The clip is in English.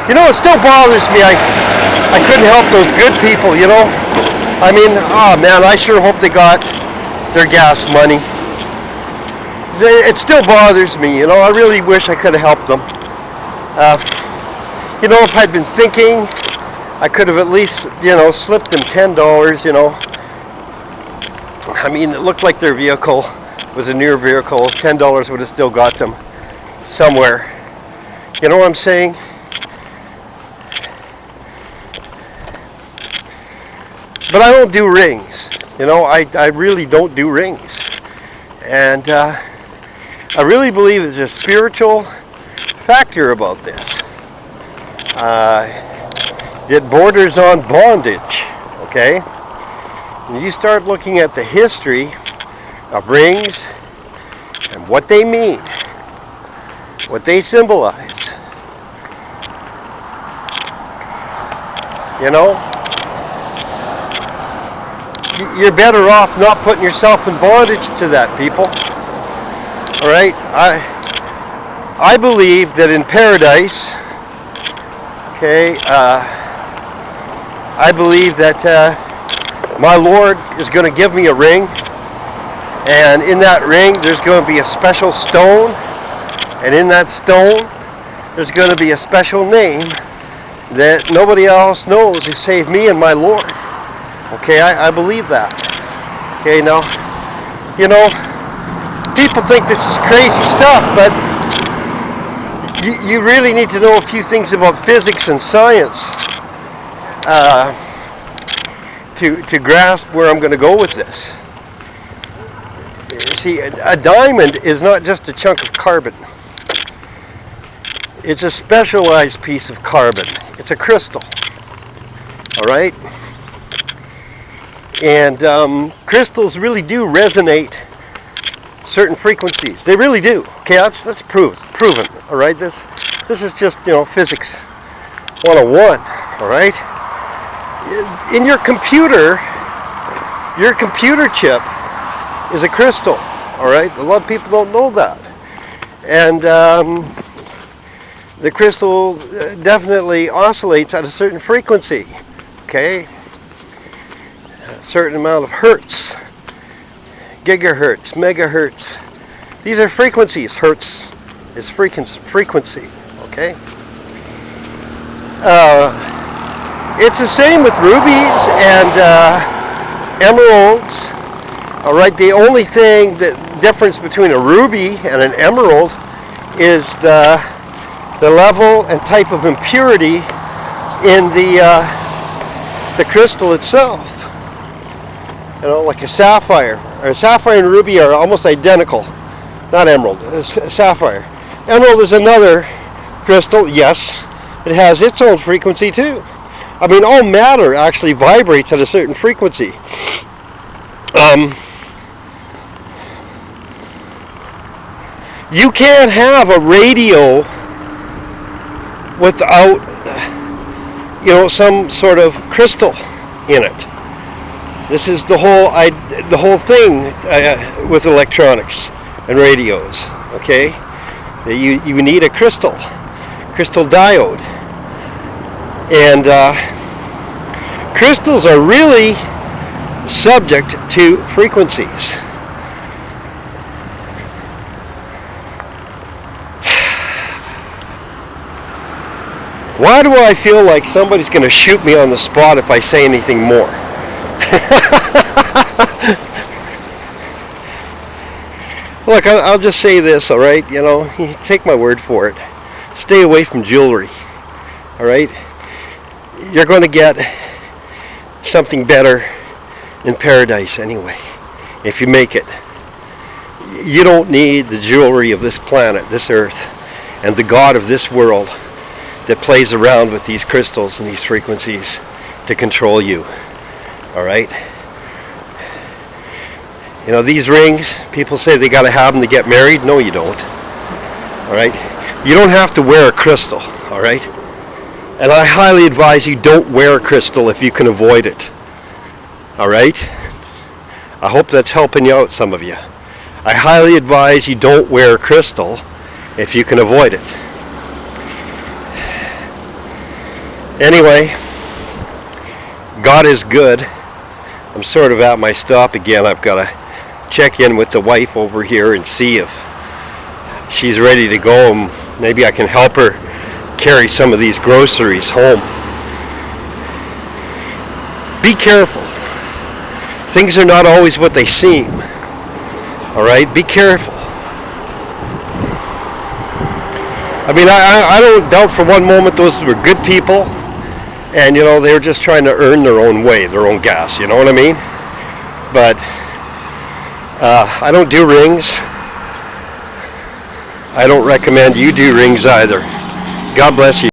You know, it still bothers me. I couldn't help those good people, you know. I mean, oh man, I sure hope they got their gas money. It still bothers me, you know. I really wish I could have helped them. You know, if I'd been thinking, I could have at least, you know, slipped them $10, you know. I mean, it looked like their vehicle was a newer vehicle. $10 would have still got them somewhere. You know what I'm saying? But I don't do rings. You know, I really don't do rings. And I really believe there's a spiritual factor about this. It borders on bondage, okay? When you start looking at the history of rings and what they mean, what they symbolize, you know, you're better off not putting yourself in bondage to that, people. All right? I believe that in paradise, okay, I believe that my Lord is going to give me a ring, and in that ring there's going to be a special stone, and in that stone there's going to be a special name that nobody else knows save me and my Lord. Okay, I believe that. Okay, now, you know, people think this is crazy stuff, but you really need to know a few things about physics and science to grasp where I'm going to go with this. See, a diamond is not just a chunk of carbon. It's a specialized piece of carbon. It's a crystal. All right? And crystals really do resonate certain frequencies. They really do. Okay, that's proven. All right, this is just, you know, physics 101. All right. In your computer chip is a crystal. All right. A lot of people don't know that, and the crystal definitely oscillates at a certain frequency. Okay. A certain amount of hertz, gigahertz, megahertz. These are frequencies. Hertz is frequency. Okay. It's the same with rubies and emeralds. All right. The only thing that difference between a ruby and an emerald is the level and type of impurity in the crystal itself. You know, like a sapphire. A sapphire and ruby are almost identical. Not emerald, sapphire. Emerald is another crystal, yes. It has its own frequency too. I mean, all matter actually vibrates at a certain frequency. You can't have a radio without, you know, some sort of crystal in it. This is the whole thing with electronics and radios. Okay, you need a crystal diode, and crystals are really subject to frequencies. Why do I feel like somebody's going to shoot me on the spot if I say anything more? Look, I'll just say this, all right? You know, take my word for it. Stay away from jewelry, all right? You're going to get something better in paradise anyway, if you make it. You don't need the jewelry of this planet, this earth, and the God of this world that plays around with these crystals and these frequencies to control you. All right? You know, these rings, people say they got to have them to get married. No, you don't. All right? You don't have to wear a crystal. All right? And I highly advise you don't wear a crystal if you can avoid it. All right? I hope that's helping you out, some of you. I highly advise you don't wear a crystal if you can avoid it. Anyway, God is good. I'm sort of at my stop again. I've got to check in with the wife over here and see if she's ready to go, and maybe I can help her carry some of these groceries home. Be careful. Things are not always what they seem. Alright? Be careful. I mean, I don't doubt for one moment those were good people, and you know, they were just trying to earn their own way, their own gas, you know what I mean? But I don't do rings. I don't recommend you do rings either. God bless you.